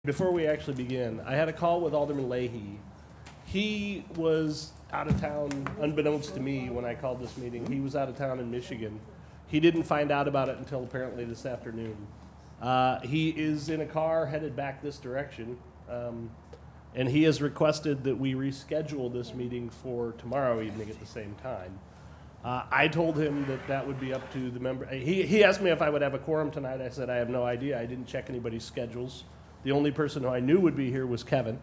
Before we actually begin, I had a call with Alderman Leahy. He was out of town, unbeknownst to me, when I called this meeting. He was out of town in Michigan. He didn't find out about it until apparently this afternoon. He is in a car headed back this direction, and he has requested that we reschedule this meeting for tomorrow evening at the same time. I told him that that would be up to the member. He asked me if I would have a quorum tonight. I said I have no idea. I didn't check anybody's schedules. The only person who I knew would be here was Kevin,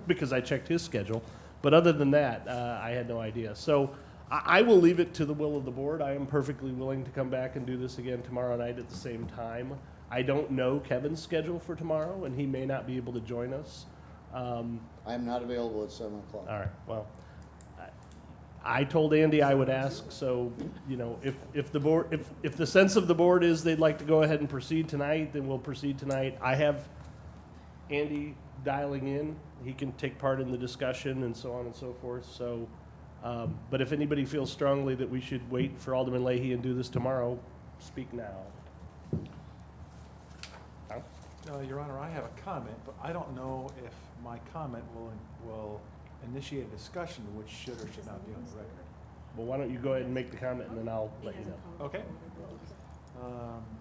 because I checked his schedule. But other than that, I had no idea. So I will leave it to the will of the board. I am perfectly willing to come back and do this again tomorrow night at the same time. I don't know Kevin's schedule for tomorrow, and he may not be able to join us. I am not available at 7 o'clock. All right, well, I told Andy I would ask, so, you know, if the board, if the sense of the board is they'd like to go ahead and proceed tonight, then we'll proceed tonight. I have Andy dialing in. He can take part in the discussion and so on and so forth, so, but if anybody feels strongly that we should wait for Alderman Leahy and do this tomorrow, speak now. Your Honor, I have a comment, but I don't know if my comment will initiate a discussion which should or should not be on the record. Well, why don't you go ahead and make the comment, and then I'll let you know. Okay.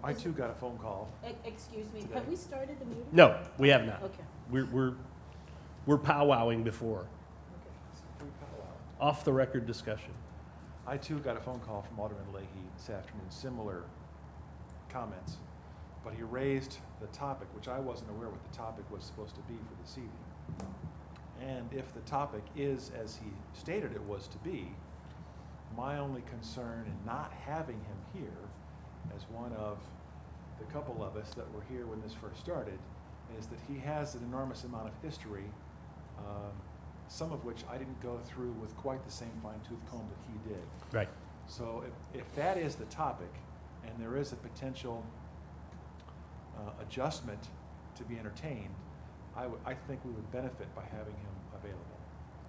I too got a phone call. Excuse me, have we started the meeting? No, we have not. Okay. We're powwowing before. Off the record discussion. I too got a phone call from Alderman Leahy this afternoon, similar comments, but he raised the topic, which I wasn't aware what the topic was supposed to be for this evening. And if the topic is, as he stated it was to be, my only concern in not having him here as one of the couple of us that were here when this first started is that he has an enormous amount of history, some of which I didn't go through with quite the same fine-tooth comb that he did. Right. So if that is the topic and there is a potential adjustment to be entertained, I think we would benefit by having him available.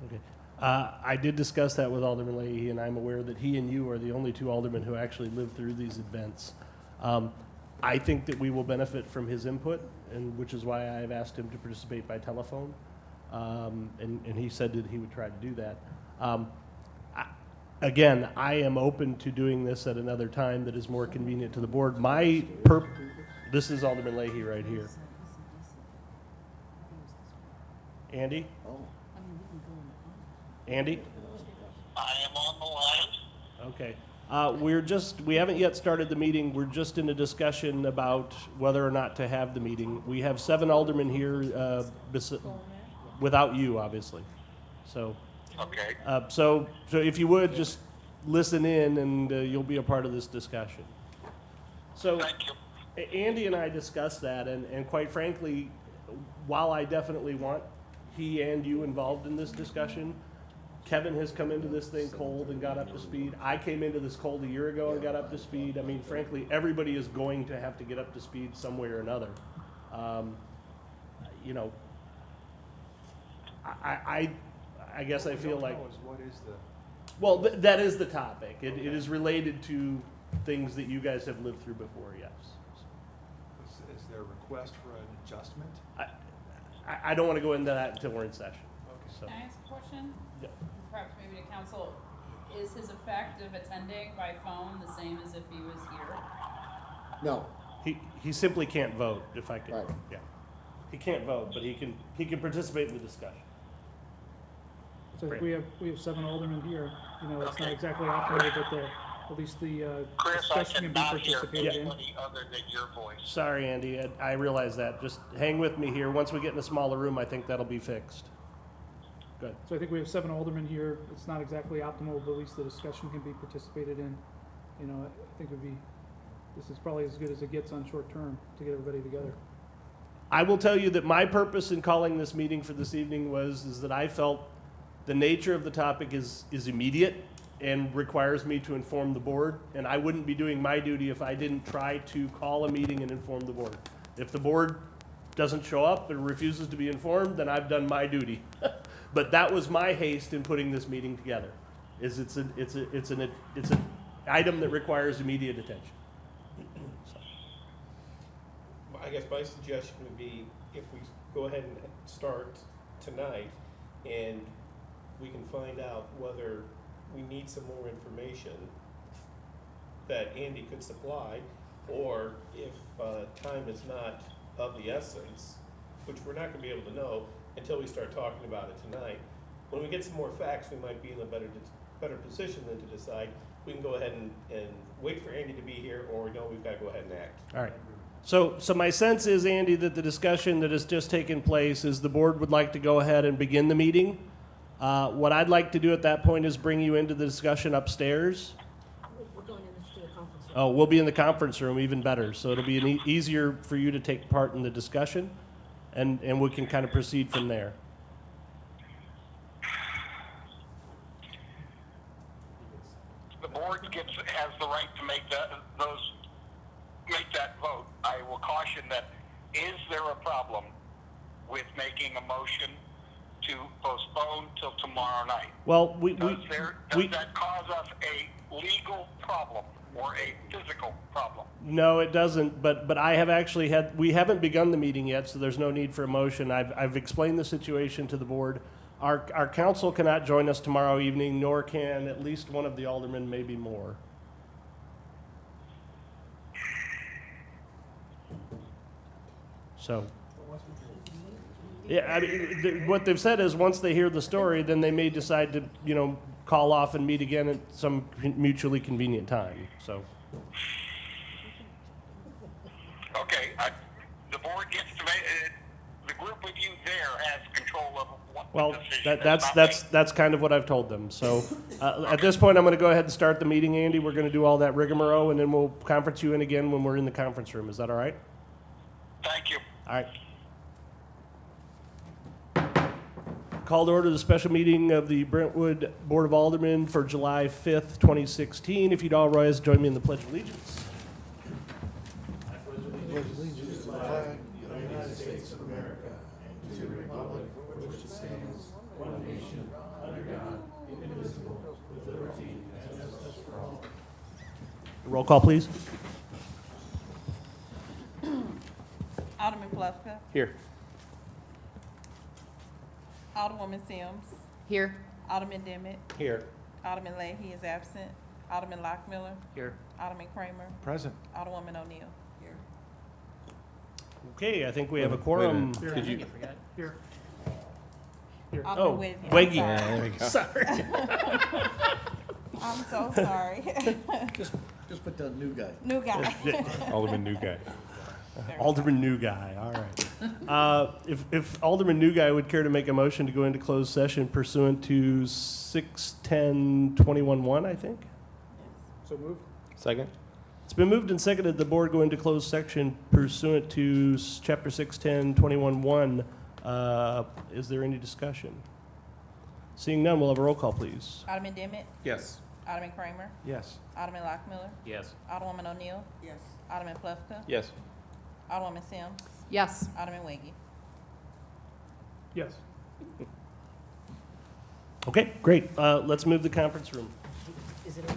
Okay. I did discuss that with Alderman Leahy, and I'm aware that he and you are the only two aldermen who actually lived through these events. I think that we will benefit from his input, and which is why I have asked him to participate by telephone, and he said that he would try to do that. Again, I am open to doing this at another time that is more convenient to the board. This is Alderman Leahy right here. Andy? Oh. Andy? I am on the line. Okay. We haven't yet started the meeting. We're just in a discussion about whether or not to have the meeting. We have 7 aldermen here, without you, obviously. So, Okay. so if you would, just listen in and you'll be a part of this discussion. So, Thank you. Andy and I discussed that, and quite frankly, while I definitely want he and you involved in this discussion, Kevin has come into this thing cold and got up to speed. I came into this cold a year ago and got up to speed. I mean, frankly, everybody is going to have to get up to speed some way or another. You know, I guess I feel like, What is the... well, that is the topic. It is related to things that you guys have lived through before, yes. Is there a request for an adjustment? I don't want to go into that until we're in session. Okay. So, Can I ask a question? yeah. Perhaps maybe to council. Is his effect of attending by phone the same as if he was here? No, He simply can't vote, if I could. Right. Yeah. He can't vote, but he can participate in the discussion. So Great. we have 7 aldermen here. You know, it's not exactly optimal, but at least the Chris, I discussion can be cannot hear participated in. anybody other than your voice. Sorry, Andy. I realize that. Just hang with me here. Once we get in a smaller room, I think that'll be fixed. Good. So I think we have 7 aldermen here. It's not exactly optimal, but at least the discussion can be participated in. You know, I think this is probably as good as it gets on short term to get everybody together. I will tell you that my purpose in calling this meeting for this evening is that I felt the nature of the topic is immediate and requires me to inform the board, and I wouldn't be doing my duty if I didn't try to call a meeting and inform the board. If the board doesn't show up or refuses to be informed, then I've done my duty. But that was my haste in putting this meeting together. It's an item that requires immediate attention. I guess my suggestion would be if we go ahead and start tonight, and we can find out whether we need some more information that Andy could supply, or if time is not of the essence, which we're not gonna be able to know until we start talking about it tonight. When we get some more facts, we might be in a better position than to decide, we can go ahead and wait for Andy to be here, or no, we've gotta go ahead and act. All right. So my sense is, Andy, that the discussion that has just taken place is the board would like to go ahead and begin the meeting. What I'd like to do at that point is bring you into the discussion upstairs. We're going into the conference room. Oh, we'll be in the conference room, even better. So it'll be easier for you to take part in the discussion, and we can kind of proceed from there. The board has the right to make that vote. I will caution that, is there a problem with making a motion to postpone till tomorrow night? Well, Does that cause us a legal problem or a physical problem? No, it doesn't, but I have actually we haven't begun the meeting yet, so there's no need for a motion. I've explained the situation to the board. Our council cannot join us tomorrow evening, nor can at least one of the aldermen, maybe more. So, yeah, I mean, what they've said is once they hear the story, then they may decide to, call off and meet again at some mutually convenient time, so. Okay, the board gets to make, the group with you there has control of what Well, the decision is. that's kind of what I've told them. So at this point, I'm going to go ahead and start the meeting, Andy. We're going to do all that rigmarole, and then we'll conference you in again when we're in the conference room. Is that all right? Thank you. All right. Call to order the special meeting of the Brentwood Board of Aldermen for July 5th, 2016. If you'd all rise, join me in the Pledge of Allegiance. Roll call, please. Alderman Plufka. Here. Alderwoman Sims. Here. Alderman Demmett. Here. Alderman Leahy is absent. Alderman Lockmiller. Here. Alderman Kramer. Present. Alderwoman O'Neill. Okay, I think we have a quorum. Did you? Here. Here. Oh, Wiggy. I'm Weggy. Sorry. I'm so sorry. Just put the new guy. New guy. Alderman New Guy. Alderman New Guy, all right. If Alderman New Guy would care to make a motion to go into closed session pursuant to 610-21-1, I think? So moved. Second? It's been moved and seconded the board go into closed section pursuant to Chapter 610-21-1. Is there any discussion? Seeing none, we'll have a roll call, please. Alderman Demmett. Yes. Alderman Kramer. Yes. Alderman Lockmiller. Yes. Alderwoman O'Neill. Yes. Alderman Plufka. Yes. Alderwoman Sims. Yes. Alderman Wiggy. Yes. Okay, great. Let's move the conference room. Is it open?